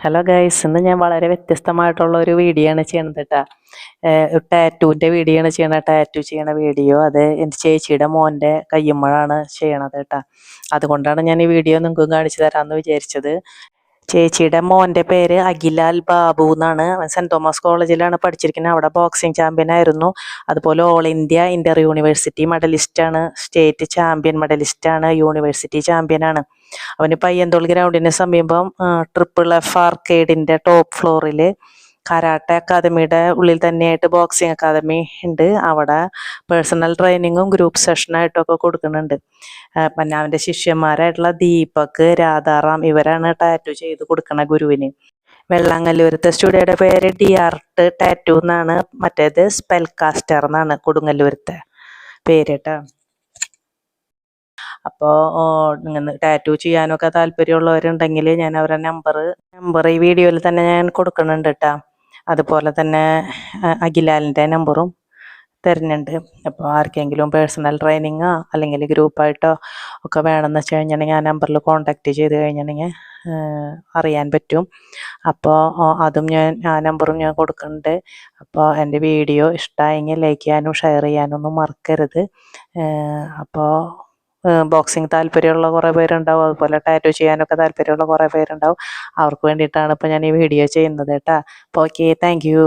Hello guys, ഇന്ന് ഞാൻ വളരെ വ്യത്യസ്തമായിട്ടുള്ള ഒരു വീഡിയോ ആണ് ചെയ്യണത് കേട്ടോ. ടാറ്റൂവിൻ്റെ വീഡിയോ ആണ് ചെയ്യണത്. ടാറ്റു ചെയ്യണ വീഡിയോ അത് എൻ്റെ ചേച്ചിയുടെ മോൻ്റെ കയ്യുമ്മഴാണ് ചെയ്യണത് കേട്ടോ. അതുകൊണ്ടാണ് ഞാൻ ഈ വീഡിയോ നിങ്ങൾക്കും കാണിച്ചു തരാമെന്ന് വിചാരിച്ചത്. ചേച്ചിയുടെ മോൻ്റെ പേര് അഖിലാൽ ബാബു എന്നാണ്. സെൻറ് തോമസ് കോളേജിലാണ് പഠിച്ചിരിക്കുന്നത്. അവിടെ ബോക്സിംഗ് ചാമ്പ്യൻ ആയിരുന്നു. അതുപോലെ ഓൾ ഇന്ത്യ ഇന്റർ യൂണിവേഴ്സിറ്റി മെഡലിസ്റ്റാണ്, സ്റ്റേറ്റ് ചാമ്പ്യൻ മെഡലിസ്റ്റാണ്, യൂണിവേഴ്സിറ്റി ചാമ്പ്യനാണ്. അവന് പയ്യന്തോൾ ഗ്രൗണ്ടിന് സമീപം FFF ആർക്കേഡിൻ്റെ ടോപ്പ് ഫ്ലോറിൽ കരാട്ടെ അക്കാദമിയുടെ ഉള്ളിൽ തന്നെയായിട്ട് ബോക്സിംഗ് അക്കാദമി ഉണ്ട്. അവിടെ പേഴ്സണൽ ട്രെയിനിങ്ങും ഗ്രൂപ്പ് സെഷനായിട്ടൊക്കെ കൊടുക്കുന്നുണ്ട്. പിന്നെ അവൻ്റെ ശിഷ്യന്മാരായിട്ടുള്ള ദീപക്, രാധാറാം ഇവരാണ് ടാറ്റു ചെയ്ത് കൊടുക്കണ ഗുരുവിന്. വെള്ളാങ്ങല്ലൂരത്തെ സ്റ്റുഡിയോയുടെ പേര് ഡിആർട്ട് ടാറ്റു എന്നാണ്. മറ്റേത് സ്പെൽ കാസ്റ്റർ എന്നാണ് കൊടുങ്ങല്ലൂരത്തെ പേര് കേട്ടോ. അപ്പോൾ ഇങ്ങനെ ടാറ്റു ചെയ്യാനൊക്കെ താല്പര്യമുള്ളവരുണ്ടെങ്കിൽ ഞാൻ അവരുടെ നമ്പർ ഈ വീഡിയോയിൽ തന്നെ ഞാൻ കൊടുക്കുന്നുണ്ട് കേട്ടോ. അതുപോലെ തന്നെ അഖിലാലിൻ്റെ നമ്പറും തരുന്നുണ്ട്. അപ്പോൾ ആർക്കെങ്കിലും പേഴ്സണൽ ട്രെയിനിങ്ങോ അല്ലെങ്കിൽ ഗ്രൂപ്പായിട്ടോ ഒക്കെ വേണമെന്ന് വെച്ച് കഴിഞ്ഞിട്ടുണ്ടെങ്കിൽ ആ നമ്പറിൽ കോൺടാക്റ്റ് ചെയ്ത് കഴിഞ്ഞിട്ടുണ്ടെങ്കിൽ അറിയാൻ പറ്റും. അപ്പോൾ അതും ആ നമ്പറും ഞാൻ കൊടുക്കുന്നുണ്ട്. അപ്പോൾ എൻ്റെ വീഡിയോ ഇഷ്ടമായെങ്കിൽ ലൈക്ക് ചെയ്യാനും ഷെയർ ചെയ്യാനൊന്നും മറക്കരുത്. അപ്പോൾ ബോക്സിങ് താല്പര്യമുള്ള കുറേ പേരുണ്ടാവും, അതുപോലെ ടാറ്റു ചെയ്യാനൊക്കെ താല്പര്യമുള്ള കുറേ പേരുണ്ടാവും. അവർക്ക് വേണ്ടിയിട്ടാണ് ഇപ്പോൾ ഞാൻ ഈ വീഡിയോ ചെയ്യുന്നത് കേട്ടോ. അപ്പോൾ ഓക്കെ, താങ്ക് യു.